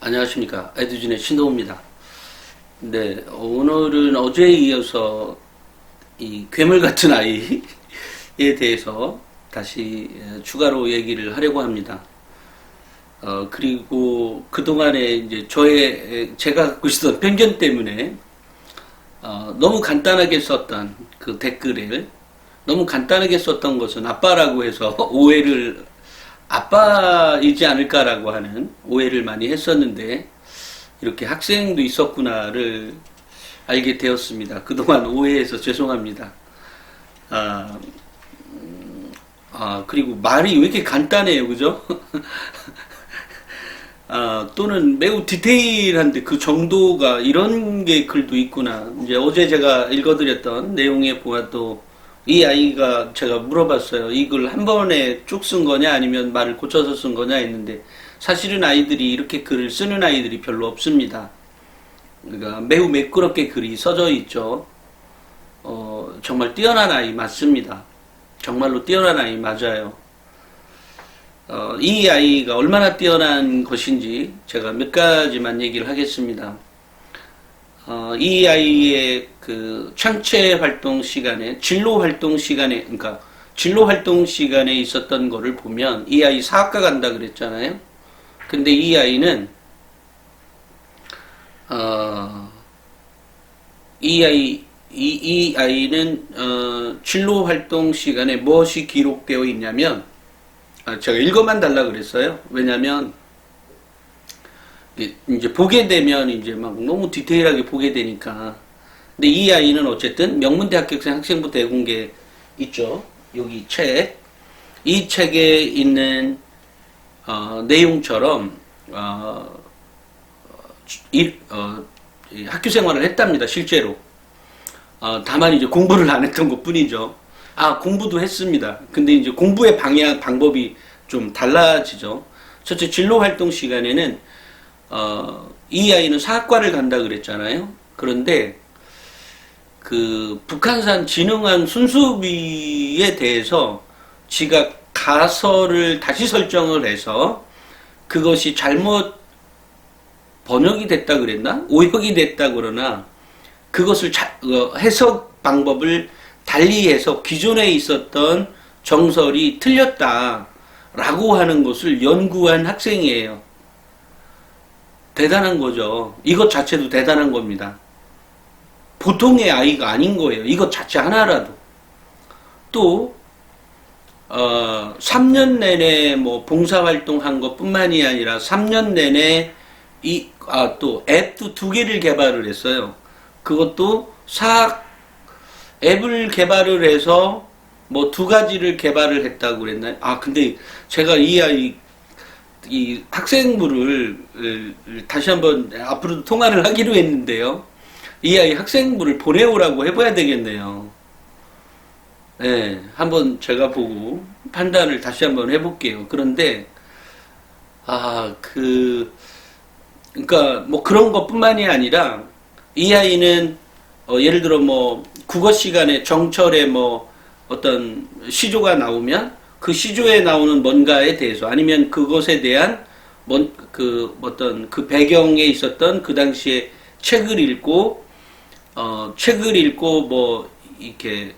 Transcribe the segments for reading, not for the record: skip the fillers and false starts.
안녕하십니까. 에듀진의 신동호입니다. 네, 오늘은 어제에 이어서 이 괴물 같은 아이에 대해서 다시 추가로 얘기를 하려고 합니다. 그리고 그동안에 이제 제가 갖고 있었던 편견 때문에 너무 간단하게 썼던 그 댓글을 너무 간단하게 썼던 것은 아빠라고 해서 아빠이지 않을까라고 하는 오해를 많이 했었는데, 이렇게 학생도 있었구나를 알게 되었습니다. 그동안 오해해서 죄송합니다. 그리고 말이 왜 이렇게 간단해요, 그죠? 또는 매우 디테일한데 그 정도가 이런 게 글도 있구나. 이제 어제 제가 읽어드렸던 내용에 보아도 이 아이가 제가 물어봤어요. 이 글 한 번에 쭉 쓴 거냐 아니면 말을 고쳐서 쓴 거냐 했는데, 사실은 아이들이 이렇게 글을 쓰는 아이들이 별로 없습니다. 그러니까 매우 매끄럽게 글이 써져 있죠. 정말 뛰어난 아이 맞습니다. 정말로 뛰어난 아이 맞아요. 이 아이가 얼마나 뛰어난 것인지 제가 몇 가지만 얘기를 하겠습니다. 이 아이의 그 창체 활동 시간에, 진로 활동 시간에, 그러니까 진로 활동 시간에 있었던 거를 보면 이 아이 사학과 간다 그랬잖아요. 근데 이 아이는 이 아이는 진로 활동 시간에 무엇이 기록되어 있냐면, 제가 읽어만 달라 그랬어요. 왜냐면 이제 보게 되면 이제 막 너무 디테일하게 보게 되니까. 근데 이 아이는 어쨌든 명문대 합격생 학생부 대공개 있죠. 여기 책. 이 책에 있는 내용처럼 학교 생활을 했답니다. 실제로. 다만 이제 공부를 안 했던 것 뿐이죠. 공부도 했습니다. 근데 이제 공부의 방법이 좀 달라지죠. 첫째, 진로 활동 시간에는 이 아이는 사학과를 간다 그랬잖아요. 그런데 그 북한산 진흥한 순수비에 대해서 지가 가설을 다시 설정을 해서 그것이 잘못 번역이 됐다 그랬나? 오역이 됐다 그러나 그것을 해석 방법을 달리해서 기존에 있었던 정설이 틀렸다라고 하는 것을 연구한 학생이에요. 대단한 거죠. 이것 자체도 대단한 겁니다. 보통의 아이가 아닌 거예요. 이것 자체 하나라도. 또 3년 내내 뭐 봉사활동 한 것뿐만이 아니라 3년 내내 또 앱도 2개를 개발을 했어요. 그것도 앱을 개발을 해서 뭐 2가지를 개발을 했다고 그랬나요? 근데 제가 이 학생부를 다시 한번 앞으로도 통화를 하기로 했는데요. 이 아이 학생부를 보내오라고 해봐야 되겠네요. 네, 한번 제가 보고 판단을 다시 한번 해볼게요. 그런데 그러니까 뭐 그런 것뿐만이 아니라 이 아이는 예를 들어 뭐 국어 시간에 정철에 뭐 어떤 시조가 나오면 그 시조에 나오는 뭔가에 대해서, 아니면 그것에 대한 어떤 그 배경에 있었던 그 당시에 책을 읽고 뭐 이렇게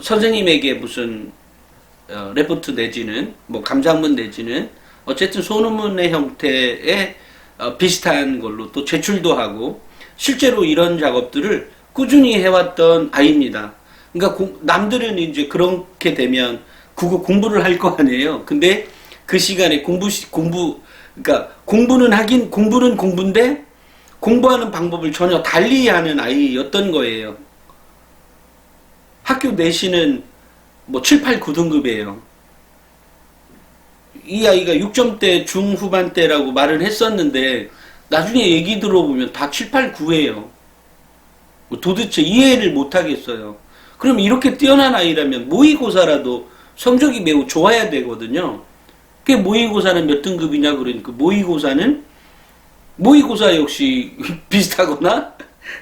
선생님에게 무슨 레포트 내지는 뭐 감상문 내지는 어쨌든 소논문의 형태의 비슷한 걸로 또 제출도 하고, 실제로 이런 작업들을 꾸준히 해왔던 아이입니다. 그러니까 남들은 이제 그렇게 되면 국어 공부를 할 거 아니에요. 근데 그 시간에 그러니까 공부는 공부인데 공부하는 방법을 전혀 달리하는 아이였던 거예요. 학교 내신은 뭐 7, 8, 9등급이에요. 이 아이가 6점대 중후반대라고 말을 했었는데 나중에 얘기 들어보면 다 7, 8, 9예요. 도대체 이해를 못하겠어요. 그럼 이렇게 뛰어난 아이라면 모의고사라도 성적이 매우 좋아야 되거든요. 그게 모의고사는 몇 등급이냐 그러니까 모의고사 역시 비슷하거나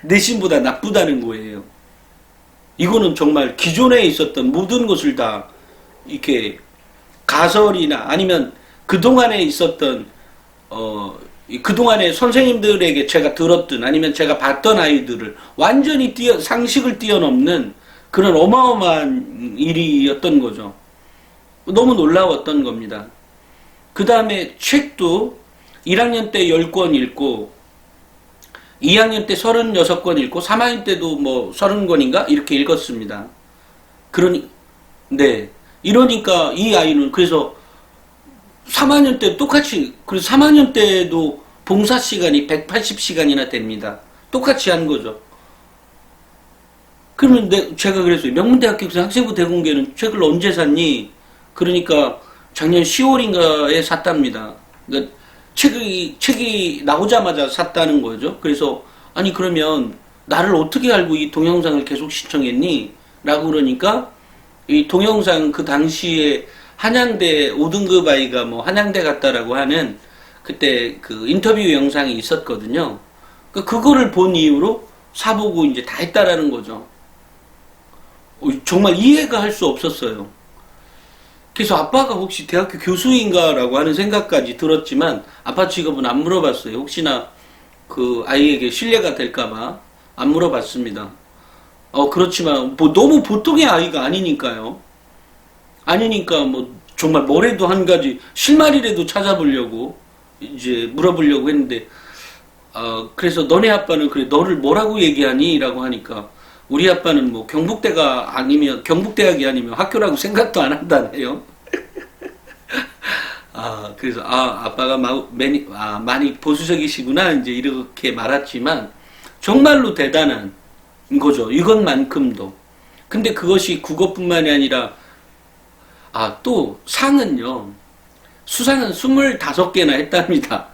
내신보다 나쁘다는 거예요. 이거는 정말 기존에 있었던 모든 것을 다 이렇게 가설이나 아니면 그동안에 있었던 그동안에 선생님들에게 제가 들었던 아니면 제가 봤던 아이들을 완전히 상식을 뛰어넘는 그런 어마어마한 일이었던 거죠. 너무 놀라웠던 겁니다. 그 다음에 책도 1학년 때 10권 읽고 2학년 때 36권 읽고 3학년 때도 뭐 30권인가 이렇게 읽었습니다. 네. 이러니까 이 아이는 그래서 3학년 때 똑같이, 그래서 3학년 때도 봉사 시간이 180시간이나 됩니다. 똑같이 한 거죠. 그러면 제가 그랬어요. 명문대학교에서 학생부 대공개는 책을 언제 샀니? 그러니까 작년 10월인가에 샀답니다. 그러니까 책이 나오자마자 샀다는 거죠. 그래서, 아니, 그러면 나를 어떻게 알고 이 동영상을 계속 시청했니? 라고 그러니까, 이 동영상 그 당시에 한양대 5등급 아이가 뭐 한양대 갔다라고 하는 그때 그 인터뷰 영상이 있었거든요. 그거를 본 이후로 사보고 이제 다 했다라는 거죠. 정말 이해가 할 수 없었어요. 그래서 아빠가 혹시 대학교 교수인가라고 하는 생각까지 들었지만 아빠 직업은 안 물어봤어요. 혹시나 그 아이에게 신뢰가 될까봐 안 물어봤습니다. 그렇지만 뭐 너무 보통의 아이가 아니니까요. 아니니까 뭐 정말 뭐래도 한 가지 실마리라도 찾아보려고 이제 물어보려고 했는데 그래서 너네 아빠는 그래 너를 뭐라고 얘기하니? 라고 하니까 우리 아빠는 뭐 경북대학이 아니면 학교라고 생각도 안 한다네요. 그래서 아빠가 많이 보수적이시구나 이제 이렇게 말했지만 정말로 대단한 거죠. 이것만큼도. 근데 그것이 국어뿐만이 아니라 또 상은요. 수상은 25개나 했답니다.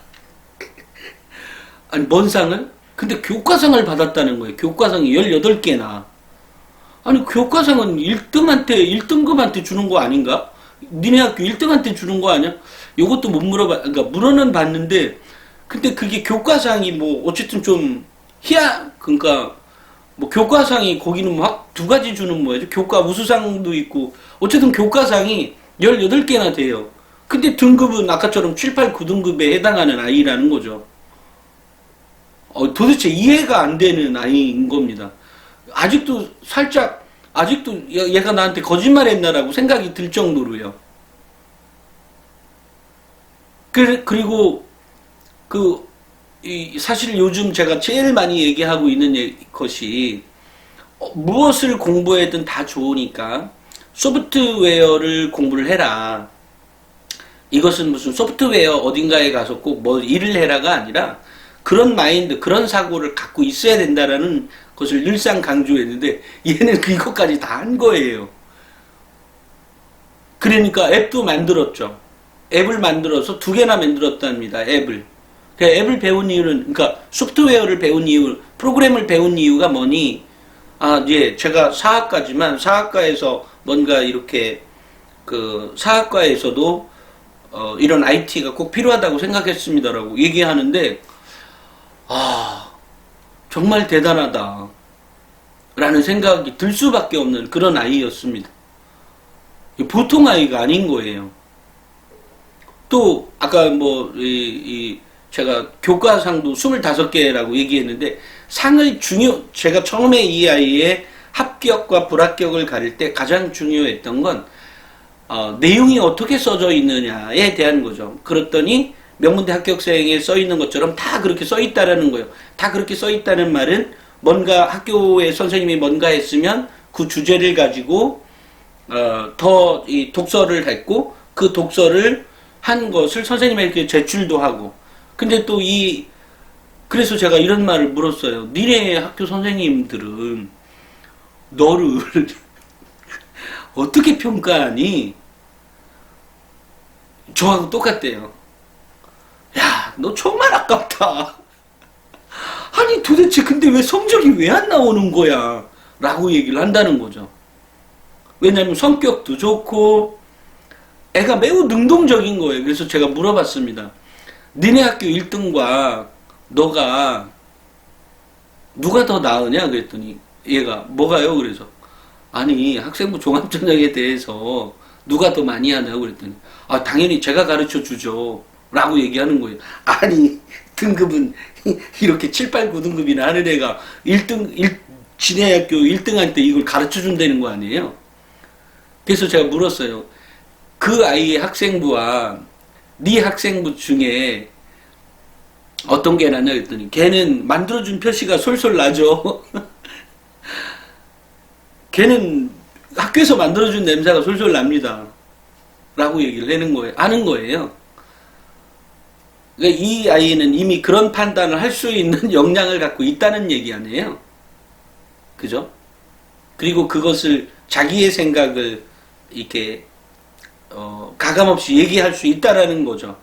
아니 뭔 상을? 근데 교과상을 받았다는 거예요. 교과상이 18개나. 아니 교과상은 1등급한테 주는 거 아닌가? 니네 학교 1등한테 주는 거 아니야? 요것도 못 그러니까 물어는 봤는데 근데 그게 교과상이 뭐 어쨌든 좀 그러니까 뭐 교과상이 거기는 뭐 두 가지 주는 뭐예요? 교과 우수상도 있고 어쨌든 교과상이 18개나 돼요. 근데 등급은 아까처럼 7, 8, 9등급에 해당하는 아이라는 거죠. 도대체 이해가 안 되는 아이인 겁니다. 아직도 얘가 나한테 거짓말 했나라고 생각이 들 정도로요. 그리고 사실 요즘 제가 제일 많이 얘기하고 있는 것이 무엇을 공부해든 다 좋으니까 소프트웨어를 공부를 해라. 이것은 무슨 소프트웨어 어딘가에 가서 꼭 뭐 일을 해라가 아니라 그런 마인드, 그런 사고를 갖고 있어야 된다라는 것을 늘상 강조했는데 얘는 이것까지 다 한 거예요. 그러니까 앱도 만들었죠. 앱을 만들어서 2개나 만들었답니다. 앱을. 앱을 배운 이유는, 그러니까 소프트웨어를 배운 이유, 프로그램을 배운 이유가 뭐니? 제가 사학과지만 사학과에서 뭔가 이렇게 사학과에서도 이런 IT가 꼭 필요하다고 생각했습니다라고 얘기하는데 정말 대단하다 라는 생각이 들 수밖에 없는 그런 아이였습니다. 보통 아이가 아닌 거예요. 또 아까 제가 교과상도 25개라고 얘기했는데 제가 처음에 이 아이의 합격과 불합격을 가릴 때 가장 중요했던 건 내용이 어떻게 써져 있느냐에 대한 거죠. 그랬더니 명문대 합격생에 써 있는 것처럼 다 그렇게 써 있다라는 거예요. 다 그렇게 써 있다는 말은 뭔가 학교에 선생님이 뭔가 했으면 그 주제를 가지고 더 이 독서를 했고 그 독서를 한 것을 선생님에게 제출도 하고. 근데 또 그래서 제가 이런 말을 물었어요. 니네 학교 선생님들은 너를 어떻게 평가하니? 저하고 똑같대요. 야, 너 정말 아깝다. 아니 도대체 근데 왜 성적이 왜 안 나오는 거야? 라고 얘기를 한다는 거죠. 왜냐면 성격도 좋고 애가 매우 능동적인 거예요. 그래서 제가 물어봤습니다. 니네 학교 1등과 너가 누가 더 나으냐? 그랬더니 얘가 뭐가요? 그래서 아니 학생부 종합전형에 대해서 누가 더 많이 하냐고 그랬더니 당연히 제가 가르쳐 주죠 라고 얘기하는 거예요. 아니 등급은 이렇게 7, 8, 9등급이나 하는 애가 1등, 지네 학교 1등할 때 이걸 가르쳐 준다는 거 아니에요? 그래서 제가 물었어요. 그 아이의 학생부와 네 학생부 중에 어떤 게 낫냐 했더니 걔는 만들어준 표시가 솔솔 나죠. 걔는 학교에서 만들어준 냄새가 솔솔 납니다. 라고 얘기를 하는 거예요. 그러니까 이 아이는 이미 그런 판단을 할 수 있는 역량을 갖고 있다는 얘기 아니에요. 그죠? 그리고 그것을 자기의 생각을 이렇게 가감없이 얘기할 수 있다라는 거죠.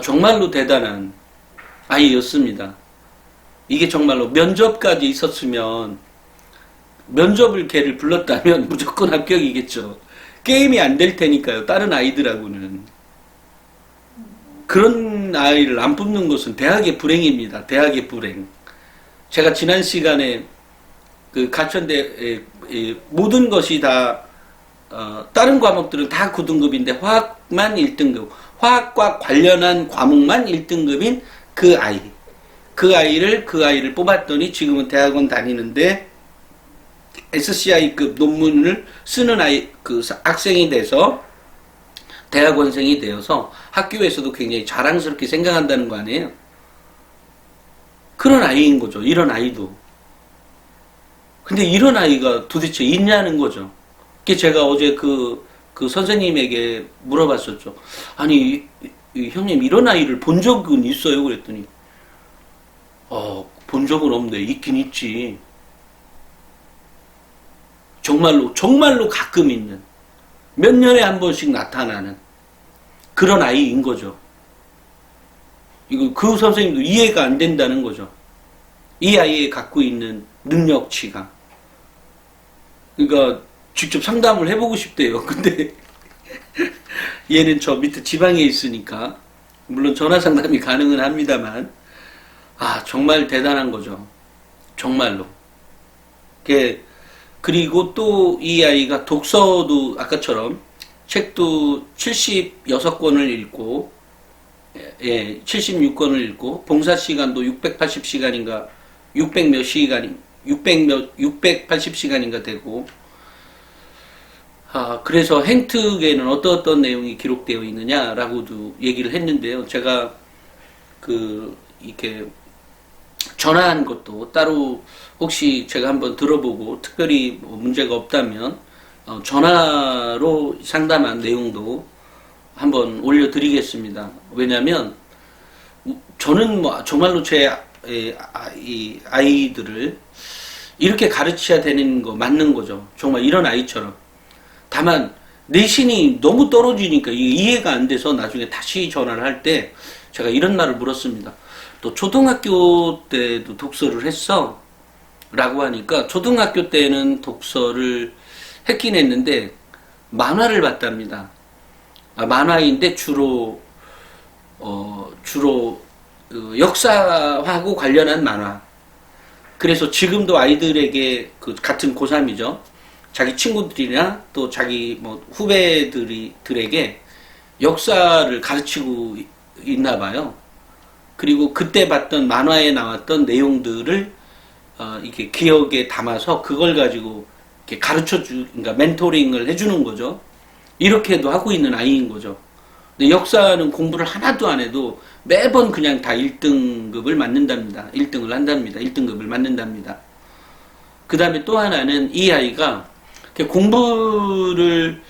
정말로 대단한 아이였습니다. 이게 정말로 면접까지 있었으면 면접을 걔를 불렀다면 무조건 합격이겠죠. 게임이 안 될 테니까요. 다른 아이들하고는. 그런 아이를 안 뽑는 것은 대학의 불행입니다. 대학의 불행. 제가 지난 시간에 그 가천대 모든 것이 다 다른 과목들은 다 9등급인데 화학만 1등급. 화학과 관련한 과목만 1등급인 그 아이를 뽑았더니 지금은 대학원 다니는데 SCI급 논문을 쓰는 그 학생이 돼서 대학원생이 되어서 학교에서도 굉장히 자랑스럽게 생각한다는 거 아니에요? 그런 아이인 거죠. 이런 아이도. 근데 이런 아이가 도대체 있냐는 거죠. 그게 제가 어제 그 선생님에게 물어봤었죠. 아니, 형님, 이런 아이를 본 적은 있어요? 그랬더니, 본 적은 없는데, 있긴 있지. 정말로 가끔 있는, 몇 년에 한 번씩 나타나는 그런 아이인 거죠. 이거 그 선생님도 이해가 안 된다는 거죠. 이 아이의 갖고 있는 능력치가. 그러니까, 직접 상담을 해보고 싶대요. 근데 얘는 저 밑에 지방에 있으니까 물론 전화 상담이 가능은 합니다만 정말 대단한 거죠. 정말로. 그리고 또 이 아이가 독서도 아까처럼 책도 76권을 읽고 76권을 읽고 봉사 시간도 680시간인가 680시간인가 되고 그래서 행특에는 어떤 내용이 기록되어 있느냐라고도 얘기를 했는데요. 제가 이렇게 전화한 것도 따로 혹시 제가 한번 들어보고 특별히 뭐 문제가 없다면 전화로 상담한 내용도 한번 올려드리겠습니다. 왜냐면 저는 뭐 정말로 제 이 아이들을 이렇게 가르쳐야 되는 거 맞는 거죠. 정말 이런 아이처럼. 다만 내신이 너무 떨어지니까 이해가 안 돼서 나중에 다시 전화를 할 때 제가 이런 말을 물었습니다. 또 초등학교 때도 독서를 했어? 라고 하니까 초등학교 때는 독서를 했긴 했는데 만화를 봤답니다. 만화인데 주로 역사하고 관련한 만화. 그래서 지금도 아이들에게 같은 고3이죠. 자기 친구들이나 또 자기 뭐 후배들에게 역사를 가르치고 있나 봐요. 그리고 그때 봤던 만화에 나왔던 내용들을 이렇게 기억에 담아서 그걸 가지고 이렇게 그러니까 멘토링을 해주는 거죠. 이렇게도 하고 있는 아이인 거죠. 근데 역사는 공부를 하나도 안 해도 매번 그냥 다 1등급을 맞는답니다. 1등을 한답니다. 1등급을 맞는답니다. 그 다음에 또 하나는 이 아이가 공부를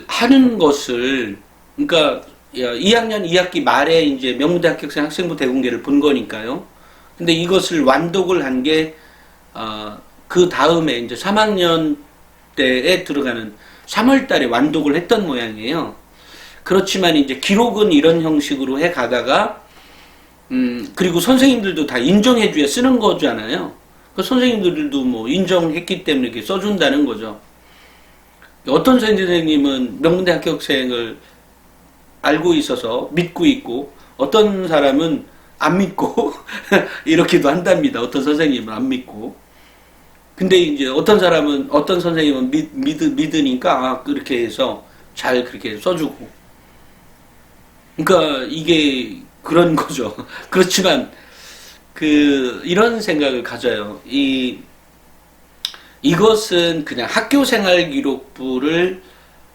하는 것을, 그러니까 2학년 2학기 말에 이제 명문대 합격생 학생부 대공개를 본 거니까요. 근데 이것을 완독을 한 게 그 다음에 이제 3학년 때에 들어가는 3월 달에 완독을 했던 모양이에요. 그렇지만 이제 기록은 이런 형식으로 해 가다가 그리고 선생님들도 다 인정해줘야 쓰는 거잖아요. 그 선생님들도 뭐 인정했기 때문에 이렇게 써준다는 거죠. 어떤 선생님은 명문대 합격생을 알고 있어서 믿고 있고, 어떤 사람은 안 믿고 이렇게도 한답니다. 어떤 선생님은 안 믿고. 근데 이제 어떤 선생님은 믿으니까 그렇게 해서 잘 그렇게 써주고. 그러니까 이게 그런 거죠. 그렇지만 이런 생각을 가져요. 이것은 그냥 학교생활기록부를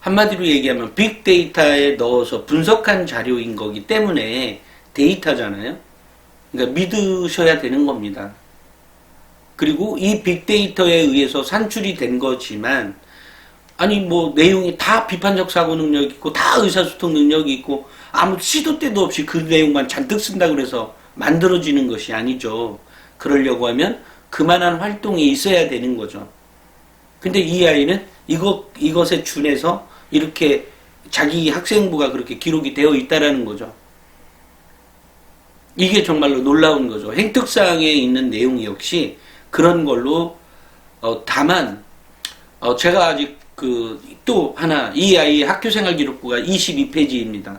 한마디로 얘기하면 빅데이터에 넣어서 분석한 자료인 거기 때문에 데이터잖아요. 그러니까 믿으셔야 되는 겁니다. 그리고 이 빅데이터에 의해서 산출이 된 거지만, 아니 뭐 내용이 다 비판적 사고 능력이 있고 다 의사소통 능력이 있고 아무 시도 때도 없이 그 내용만 잔뜩 쓴다 그래서 만들어지는 것이 아니죠. 그러려고 하면 그만한 활동이 있어야 되는 거죠. 근데 이 아이는 이것에 준해서 이렇게 자기 학생부가 그렇게 기록이 되어 있다라는 거죠. 이게 정말로 놀라운 거죠. 행특사항에 있는 내용 역시 그런 걸로, 다만, 제가 아직 또 하나, 이 아이의 학교생활 기록부가 22페이지입니다.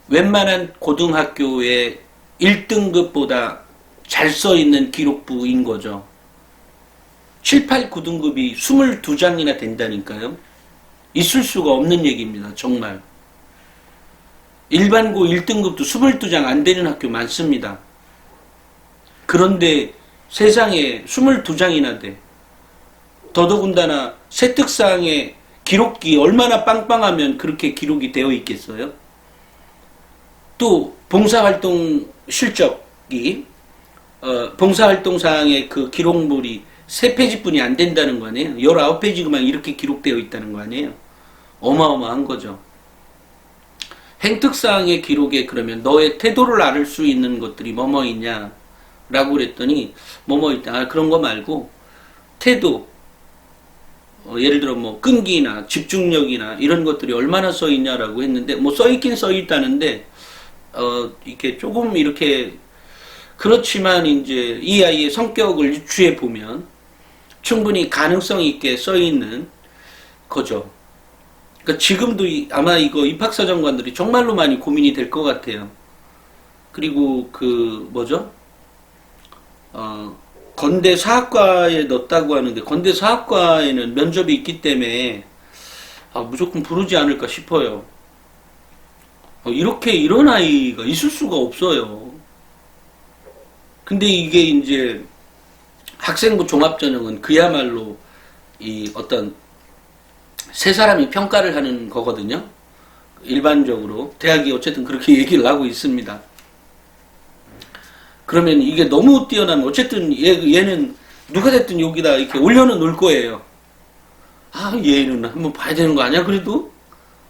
웬만한 고등학교의 1등급보다 잘 써있는 기록부인 거죠. 7, 8, 9등급이 22장이나 된다니까요. 있을 수가 없는 얘기입니다. 정말. 일반고 1등급도 22장 안 되는 학교 많습니다. 그런데 세상에 22장이나 돼. 더더군다나 세특사항의 기록기 얼마나 빵빵하면 그렇게 기록이 되어 있겠어요? 또 봉사활동 실적이 봉사활동 사항의 그 기록물이 3페이지뿐이 안 된다는 거 아니에요? 19페이지만 이렇게 기록되어 있다는 거 아니에요? 어마어마한 거죠. 행특사항의 기록에 그러면 너의 태도를 알 수 있는 것들이 뭐뭐 있냐? 라고 그랬더니 뭐뭐 있다. 아, 그런 거 말고 태도, 예를 들어 뭐 끈기나 집중력이나 이런 것들이 얼마나 써 있냐라고 했는데 뭐 써 있긴 써 있다는데 이렇게 조금 이렇게 그렇지만 이제 이 아이의 성격을 유추해 보면 충분히 가능성 있게 써 있는 거죠. 그러니까 지금도 아마 이거 입학사정관들이 정말로 많이 고민이 될 것 같아요. 그리고 뭐죠? 건대 사학과에 넣었다고 하는데 건대 사학과에는 면접이 있기 때문에 무조건 부르지 않을까 싶어요. 이런 아이가 있을 수가 없어요. 근데 이게 이제 학생부 종합전형은 그야말로 이 어떤 세 사람이 평가를 하는 거거든요. 일반적으로 대학이 어쨌든 그렇게 얘기를 하고 있습니다. 그러면 이게 너무 뛰어나면 어쨌든 얘는 누가 됐든 여기다 이렇게 올려는 놓을 거예요. 얘는 한번 봐야 되는 거 아니야? 그래도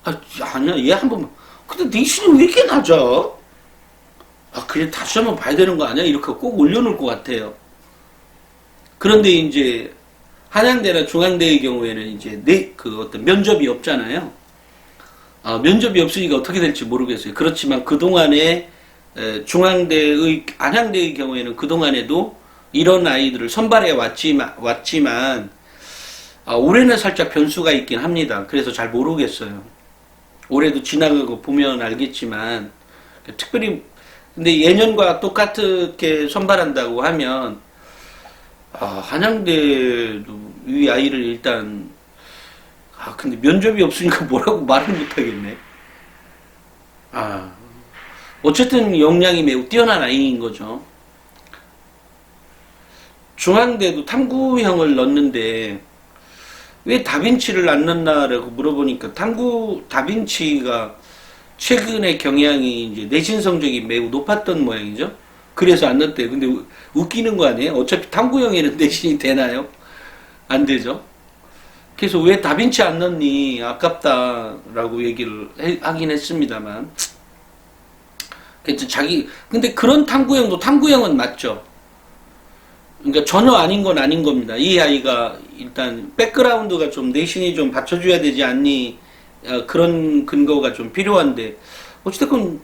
아니야 얘 한번. 근데 내신이 왜 이렇게 낮아? 그래 다시 한번 봐야 되는 거 아니야? 이렇게 꼭 올려놓을 것 같아요. 그런데 이제 한양대나 중앙대의 경우에는 이제 어떤 면접이 없잖아요. 면접이 없으니까 어떻게 될지 모르겠어요. 그렇지만 그동안에 중앙대의, 안양대의 경우에는 그동안에도 이런 아이들을 선발해 왔지만 올해는 살짝 변수가 있긴 합니다. 그래서 잘 모르겠어요. 올해도 지나가고 보면 알겠지만, 특별히, 근데 예년과 똑같게 선발한다고 하면, 한양대도 이 아이를 일단, 근데 면접이 없으니까 뭐라고 말을 못하겠네. 어쨌든 역량이 매우 뛰어난 아이인 거죠. 중앙대도 탐구형을 넣는데 왜 다빈치를 안 넣나라고 물어보니까 다빈치가 최근에 경향이 이제 내신 성적이 매우 높았던 모양이죠. 그래서 안 넣었대요. 근데 웃기는 거 아니에요? 어차피 탐구형에는 내신이 되나요? 안 되죠. 그래서 왜 다빈치 안 넣니? 아깝다라고 얘기를 하긴 했습니다만. 근데 그런 탐구형도 탐구형은 맞죠. 그러니까 전혀 아닌 건 아닌 겁니다. 이 아이가 일단 백그라운드가 좀 내신이 좀 받쳐줘야 되지 않니? 그런 근거가 좀 필요한데 어찌됐건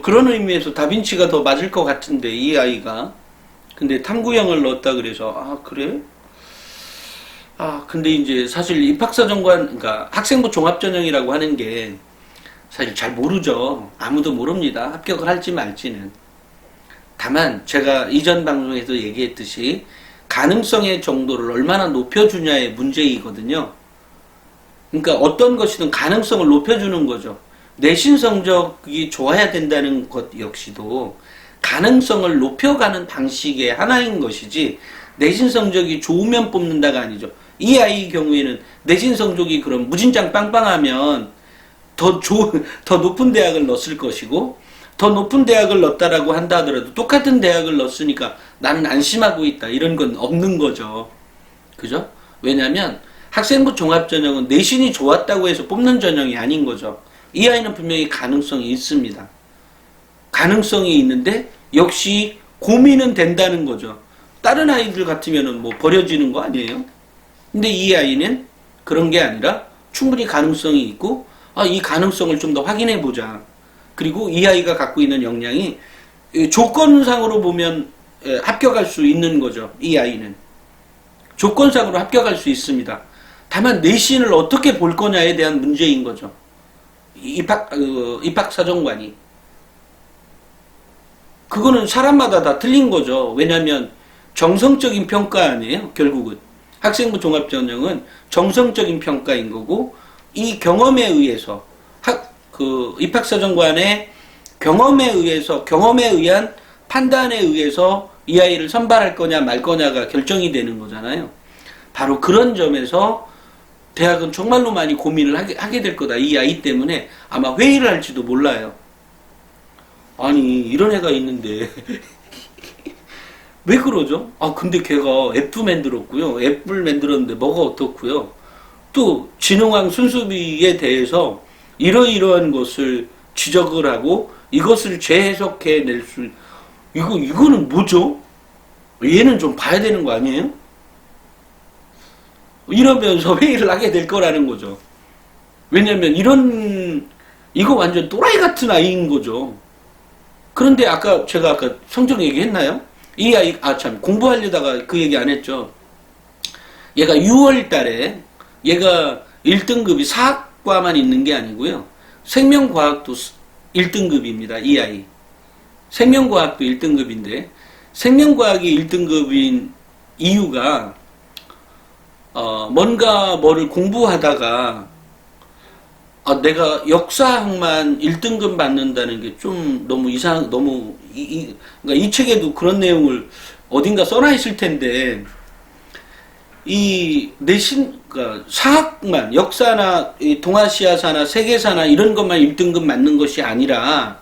그런 의미에서 다빈치가 더 맞을 것 같은데 이 아이가 근데 탐구형을 넣었다 그래서 그래? 근데 이제 사실 입학사정관, 그러니까 학생부 종합전형이라고 하는 게 사실 잘 모르죠. 아무도 모릅니다. 합격을 할지 말지는. 다만 제가 이전 방송에서 얘기했듯이 가능성의 정도를 얼마나 높여주냐의 문제이거든요. 그러니까 어떤 것이든 가능성을 높여주는 거죠. 내신 성적이 좋아야 된다는 것 역시도 가능성을 높여가는 방식의 하나인 것이지 내신 성적이 좋으면 뽑는다가 아니죠. 이 아이 경우에는 내신 성적이 그럼 무진장 빵빵하면 더 높은 대학을 넣었을 것이고 더 높은 대학을 넣었다라고 한다 하더라도 똑같은 대학을 넣었으니까 나는 안심하고 있다 이런 건 없는 거죠. 그죠? 왜냐하면 학생부 종합전형은 내신이 좋았다고 해서 뽑는 전형이 아닌 거죠. 이 아이는 분명히 가능성이 있습니다. 가능성이 있는데 역시 고민은 된다는 거죠. 다른 아이들 같으면은 뭐 버려지는 거 아니에요? 근데 이 아이는 그런 게 아니라 충분히 가능성이 있고 이 가능성을 좀 더 확인해 보자. 그리고 이 아이가 갖고 있는 역량이 조건상으로 보면 합격할 수 있는 거죠. 이 아이는 조건상으로 합격할 수 있습니다. 다만 내신을 어떻게 볼 거냐에 대한 문제인 거죠. 입학사정관이. 그거는 사람마다 다 틀린 거죠. 왜냐하면 정성적인 평가 아니에요. 결국은 학생부 종합전형은 정성적인 평가인 거고 이 경험에 의해서 입학사정관의 경험에 의한 판단에 의해서 이 아이를 선발할 거냐 말 거냐가 결정이 되는 거잖아요. 바로 그런 점에서 대학은 정말로 많이 고민을 하게 될 거다. 이 아이 때문에 아마 회의를 할지도 몰라요. 아니 이런 애가 있는데 왜 그러죠? 근데 걔가 앱도 만들었고요. 앱을 만들었는데 뭐가 어떻고요. 또 진흥왕 순수비에 대해서 이러이러한 것을 지적을 하고 이것을 재해석해 낼 수 이거는 뭐죠? 얘는 좀 봐야 되는 거 아니에요? 이러면서 회의를 하게 될 거라는 거죠. 왜냐면 이거 완전 또라이 같은 아이인 거죠. 그런데 제가 아까 성적 얘기했나요? 이 아이 공부하려다가 그 얘기 안 했죠. 얘가 6월 달에 얘가 1등급이 사학과만 있는 게 아니고요. 생명과학도 1등급입니다. 이 아이. 생명과학도 1등급인데 생명과학이 1등급인 이유가 뭐를 공부하다가 내가 역사학만 1등급 받는다는 게 좀 너무 그러니까 이 책에도 그런 내용을 어딘가 써놔 있을 텐데 그러니까 사학만 역사나 동아시아사나 세계사나 이런 것만 1등급 맞는 것이 아니라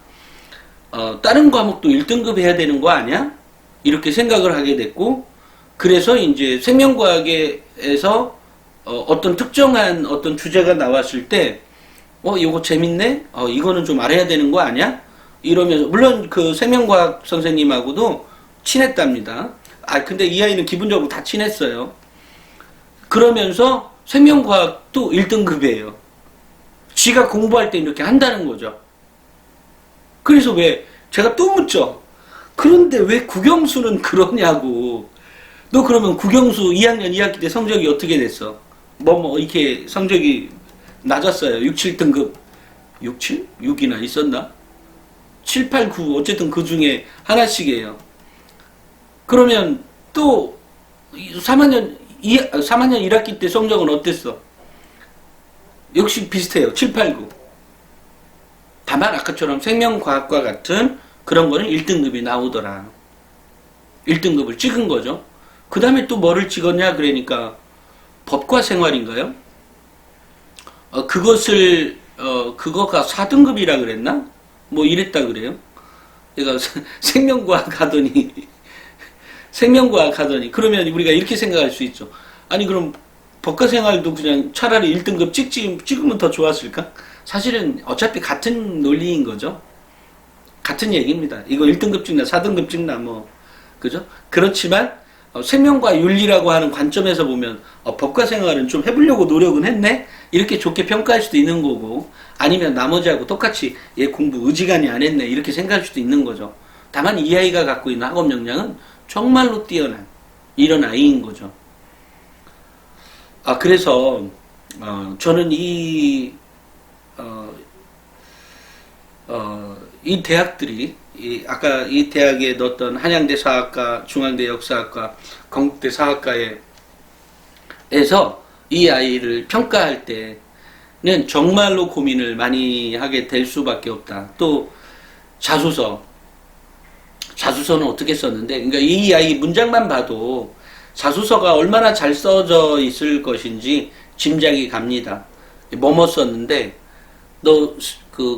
다른 과목도 1등급 해야 되는 거 아니야? 이렇게 생각을 하게 됐고 그래서 이제 생명과학에서 어떤 특정한 어떤 주제가 나왔을 때 이거 재밌네? 이거는 좀 알아야 되는 거 아니야? 이러면서 물론 그 생명과학 선생님하고도 친했답니다. 근데 이 아이는 기본적으로 다 친했어요. 그러면서 생명과학도 1등급이에요. 지가 공부할 때 이렇게 한다는 거죠. 그래서 왜 제가 또 묻죠. 그런데 왜 국영수는 그러냐고. 너 그러면 국영수 2학년 2학기 때 성적이 어떻게 됐어? 이렇게 성적이 낮았어요. 6, 7등급. 6, 7? 6이나 있었나? 7, 8, 9 어쨌든 그 중에 하나씩이에요. 그러면 또 3학년 1학기 때 성적은 어땠어? 역시 비슷해요. 7, 8, 9. 다만 아까처럼 생명과학과 같은 그런 거는 1등급이 나오더라. 1등급을 찍은 거죠. 그 다음에 또 뭐를 찍었냐 그러니까 법과 생활인가요? 그거가 4등급이라 그랬나? 뭐 이랬다 그래요. 얘가 생명과학 하더니 그러면 우리가 이렇게 생각할 수 있죠. 아니 그럼 법과 생활도 그냥 차라리 1등급 찍으면 더 좋았을까? 사실은 어차피 같은 논리인 거죠. 같은 얘기입니다. 이거 1등급 찍나 4등급 찍나 그죠? 그렇지만 생명과 윤리라고 하는 관점에서 보면 법과 생활은 좀 해보려고 노력은 했네? 이렇게 좋게 평가할 수도 있는 거고 아니면 나머지하고 똑같이 얘 공부 의지간이 안 했네 이렇게 생각할 수도 있는 거죠. 다만 이 아이가 갖고 있는 학업 역량은 정말로 뛰어난 이런 아이인 거죠. 그래서 저는 이 대학들이 아까 이 대학에 넣었던 한양대 사학과, 중앙대 역사학과, 건국대 사학과에서 이 아이를 평가할 때 정말로 고민을 많이 하게 될 수밖에 없다. 또 자소서는 어떻게 썼는데, 그러니까 이 아이 문장만 봐도 자소서가 얼마나 잘 써져 있을 것인지 짐작이 갑니다. 뭐뭐 썼는데,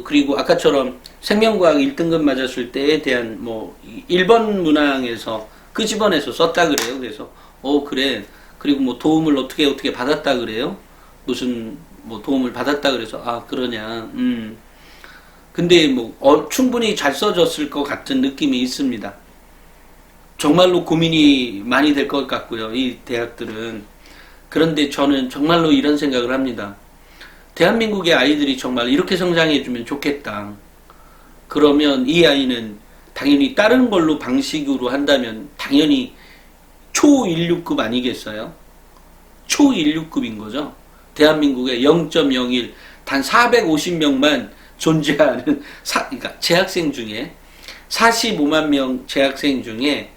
그리고 아까처럼 생명과학 1등급 맞았을 때에 대한 1번 문항에서 끄집어내서 썼다 그래요. 그래서, 그래. 그리고 도움을 어떻게 받았다 그래요. 무슨, 도움을 받았다 그래서, 그러냐. 근데 충분히 잘 써졌을 것 같은 느낌이 있습니다. 정말로 고민이 많이 될 것 같고요. 이 대학들은. 그런데 저는 정말로 이런 생각을 합니다. 대한민국의 아이들이 정말 이렇게 성장해주면 좋겠다. 그러면 이 아이는 당연히 다른 걸로 방식으로 한다면 당연히 초16급 아니겠어요? 초16급인 거죠. 대한민국에 0.01, 단 450명만 존재하는, 그러니까 재학생 중에, 45만 명 재학생 중에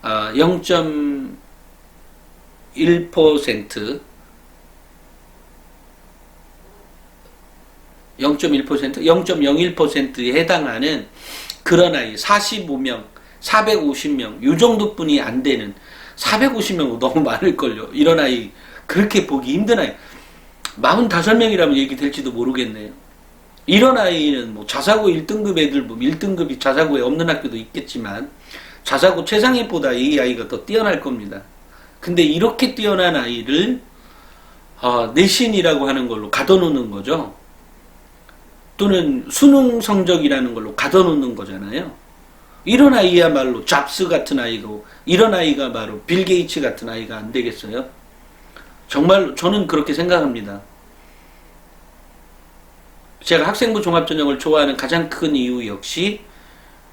0.1%, 0.01%에 해당하는 그런 아이, 45명, 450명, 요 정도뿐이 안 되는, 450명은 너무 많을걸요. 이런 아이, 그렇게 보기 힘든 아이. 45명이라면 얘기 될지도 모르겠네요. 이런 아이는 자사고 1등급 애들 보면 1등급이 자사고에 없는 학교도 있겠지만 자사고 최상위보다 이 아이가 더 뛰어날 겁니다. 근데 이렇게 뛰어난 아이를 내신이라고 하는 걸로 가둬놓는 거죠. 또는 수능 성적이라는 걸로 가둬놓는 거잖아요. 이런 아이야말로 잡스 같은 아이고 이런 아이가 바로 빌 게이츠 같은 아이가 안 되겠어요? 정말 저는 그렇게 생각합니다. 제가 학생부 종합전형을 좋아하는 가장 큰 이유 역시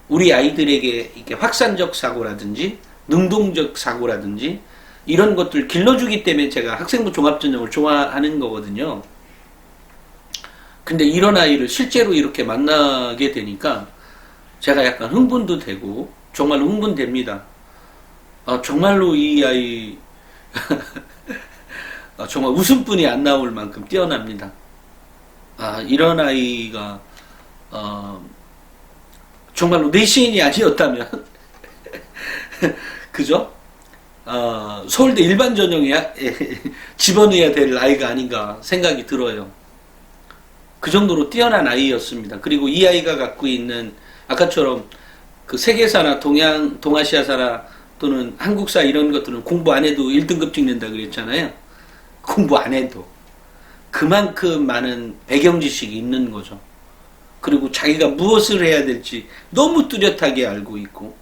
우리 아이들에게 이렇게 확산적 사고라든지 능동적 사고라든지 이런 것들 길러주기 때문에 제가 학생부 종합전형을 좋아하는 거거든요. 근데 이런 아이를 실제로 이렇게 만나게 되니까 제가 약간 흥분도 되고 정말로 흥분됩니다. 정말로 이 아이 정말 웃음뿐이 안 나올 만큼 뛰어납니다. 이런 아이가 정말로 내신이 아니었다면 그죠? 서울대 일반 전형에 집어넣어야 될 아이가 아닌가 생각이 들어요. 그 정도로 뛰어난 아이였습니다. 그리고 이 아이가 갖고 있는 아까처럼 그 세계사나 동아시아사나 또는 한국사 이런 것들은 공부 안 해도 1등급 찍는다 그랬잖아요. 공부 안 해도 그만큼 많은 배경 지식이 있는 거죠. 그리고 자기가 무엇을 해야 될지 너무 뚜렷하게 알고 있고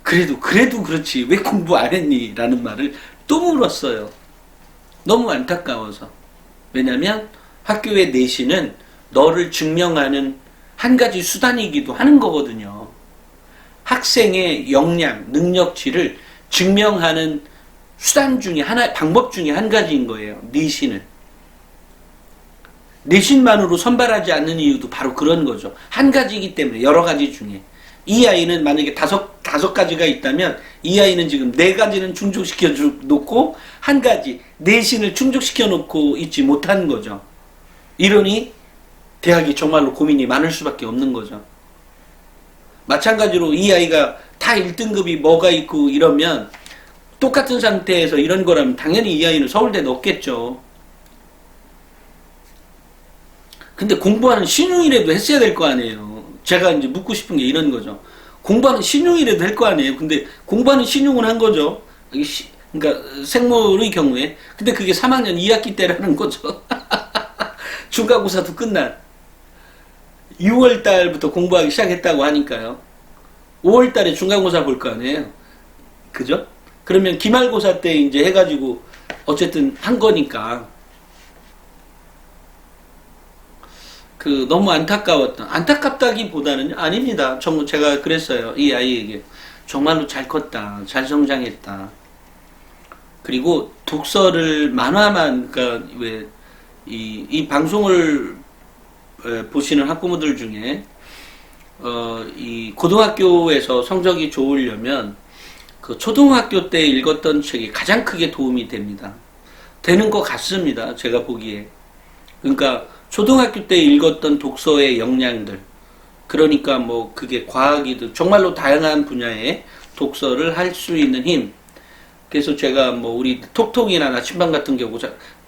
그래도 그렇지 왜 공부 안 했니? 라는 말을 또 물었어요. 너무 안타까워서. 왜냐면 학교의 내신은 너를 증명하는 한 가지 수단이기도 하는 거거든요. 학생의 역량, 능력치를 증명하는 수단 중에 하나, 방법 중에 한 가지인 거예요. 내신은. 내신만으로 선발하지 않는 이유도 바로 그런 거죠. 한 가지이기 때문에 여러 가지 중에. 이 아이는 만약에 다섯 가지가 있다면 이 아이는 지금 네 가지는 충족시켜 놓고 한 가지 내신을 충족시켜 놓고 있지 못한 거죠. 이러니 대학이 정말로 고민이 많을 수밖에 없는 거죠. 마찬가지로 이 아이가 다 1등급이 뭐가 있고 이러면 똑같은 상태에서 이런 거라면 당연히 이 아이는 서울대 넣겠죠. 근데 공부하는 신용이라도 했어야 될 거 아니에요. 제가 이제 묻고 싶은 게 이런 거죠. 공부하는 신용이라도 할 거 아니에요. 근데 공부하는 신용은 한 거죠. 그러니까 생물의 경우에. 근데 그게 3학년 2학기 때라는 거죠. 중간고사도 끝난 6월 달부터 공부하기 시작했다고 하니까요. 5월 달에 중간고사 볼 거 아니에요. 그죠? 그러면 기말고사 때 이제 해가지고 어쨌든 한 거니까. 너무 안타깝다기보다는 아닙니다. 제가 그랬어요. 이 아이에게. 정말로 잘 컸다. 잘 성장했다. 그리고 독서를 만화만, 그러니까 이 방송을 보시는 학부모들 중에, 이 고등학교에서 성적이 좋으려면 그 초등학교 때 읽었던 책이 가장 크게 도움이 됩니다. 되는 것 같습니다. 제가 보기에. 그러니까 초등학교 때 읽었던 독서의 역량들, 그러니까 뭐 그게 과학이든 정말로 다양한 분야의 독서를 할 수 있는 힘. 그래서 제가 뭐 우리 톡톡이나 나침반 같은 경우,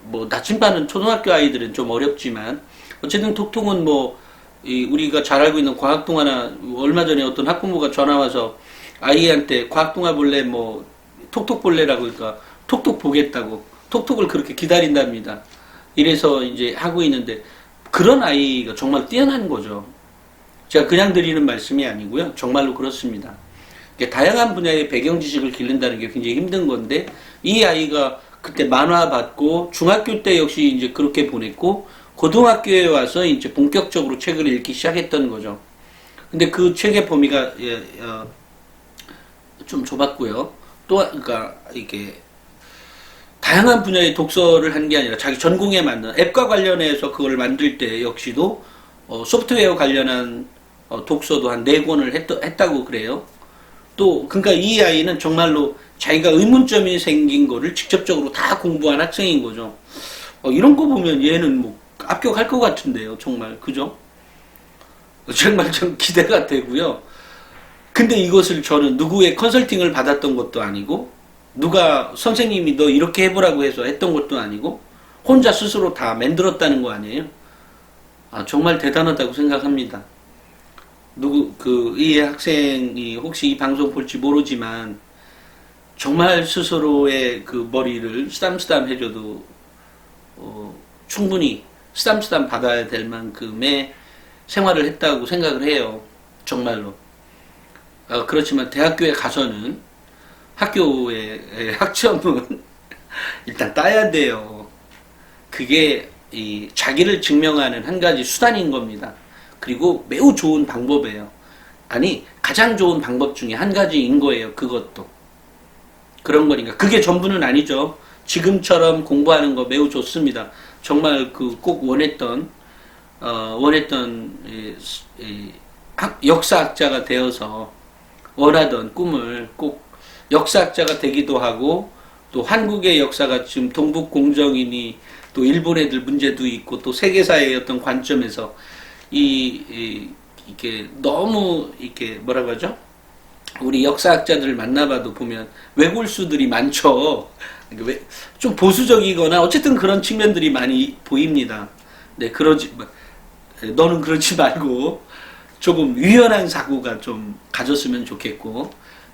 뭐 나침반은 초등학교 아이들은 좀 어렵지만 어쨌든 톡톡은 뭐 우리가 잘 알고 있는 과학 동화나, 얼마 전에 어떤 학부모가 전화 와서 아이한테 과학 동화 볼래, 뭐 톡톡 볼래라고, 그러니까 톡톡 보겠다고 톡톡을 그렇게 기다린답니다. 이래서 이제 하고 있는데, 그런 아이가 정말 뛰어난 거죠. 제가 그냥 드리는 말씀이 아니고요. 정말로 그렇습니다. 다양한 분야의 배경 지식을 기른다는 게 굉장히 힘든 건데, 이 아이가 그때 만화 받고 중학교 때 역시 이제 그렇게 보냈고, 고등학교에 와서 이제 본격적으로 책을 읽기 시작했던 거죠. 근데 그 책의 범위가 좀 좁았고요. 또 그러니까 이게 다양한 분야의 독서를 한 게 아니라 자기 전공에 맞는 앱과 관련해서 그걸 만들 때 역시도 소프트웨어 관련한 독서도 한 4권을 했다고 그래요. 또 그러니까 이 아이는 정말로 자기가 의문점이 생긴 거를 직접적으로 다 공부한 학생인 거죠. 이런 거 보면 얘는 뭐 합격할 것 같은데요. 정말. 그죠? 정말 좀 기대가 되고요. 근데 이것을 저는 누구의 컨설팅을 받았던 것도 아니고, 누가 선생님이 너 이렇게 해보라고 해서 했던 것도 아니고, 혼자 스스로 다 만들었다는 거 아니에요? 정말 대단하다고 생각합니다. 이 학생이 혹시 이 방송 볼지 모르지만, 정말 스스로의 그 머리를 쓰담쓰담 해줘도, 충분히 쓰담쓰담 받아야 될 만큼의 생활을 했다고 생각을 해요. 정말로. 그렇지만 대학교에 가서는 학교의 학점은 일단 따야 돼요. 그게 자기를 증명하는 한 가지 수단인 겁니다. 그리고 매우 좋은 방법이에요. 아니, 가장 좋은 방법 중에 한 가지인 거예요. 그것도. 그런 거니까. 그게 전부는 아니죠. 지금처럼 공부하는 거 매우 좋습니다. 정말 꼭 원했던 역사학자가 되어서 원하던 꿈을 꼭 역사학자가 되기도 하고, 또 한국의 역사가 지금 동북공정이니 또 일본 애들 문제도 있고 또 세계사의 어떤 관점에서 이게 너무 이렇게 뭐라고 하죠? 우리 역사학자들을 만나봐도 보면 외골수들이 많죠. 좀 보수적이거나 어쨌든 그런 측면들이 많이 보입니다. 네, 너는 그러지 말고 조금 유연한 사고가 좀 가졌으면 좋겠고,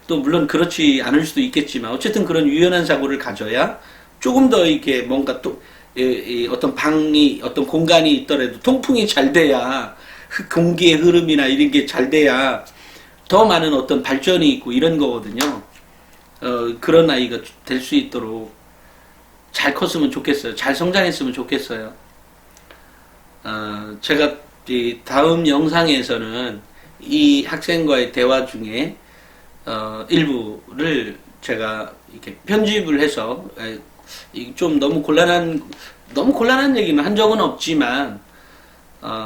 또 물론 그렇지 않을 수도 있겠지만 어쨌든 그런 유연한 사고를 가져야 조금 더 이렇게 뭔가 또 어떤 공간이 있더라도 통풍이 잘 돼야, 공기의 흐름이나 이런 게 잘 돼야 더 많은 어떤 발전이 있고 이런 거거든요. 그런 아이가 될 수 있도록 잘 컸으면 좋겠어요. 잘 성장했으면 좋겠어요. 제가 다음 영상에서는 이 학생과의 대화 중에 일부를 제가 이렇게 편집을 해서, 좀 너무 곤란한 얘기는 한 적은 없지만,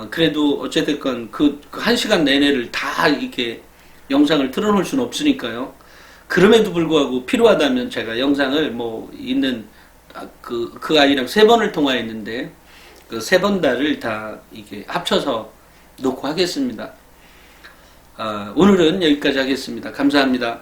그래도 어쨌든 그 1시간 내내를 다 이렇게 영상을 틀어놓을 수는 없으니까요. 그럼에도 불구하고 필요하다면 제가 영상을 그 아이랑 3번을 통화했는데, 그 3번 다를 다 이렇게 합쳐서 놓고 하겠습니다. 오늘은 여기까지 하겠습니다. 감사합니다.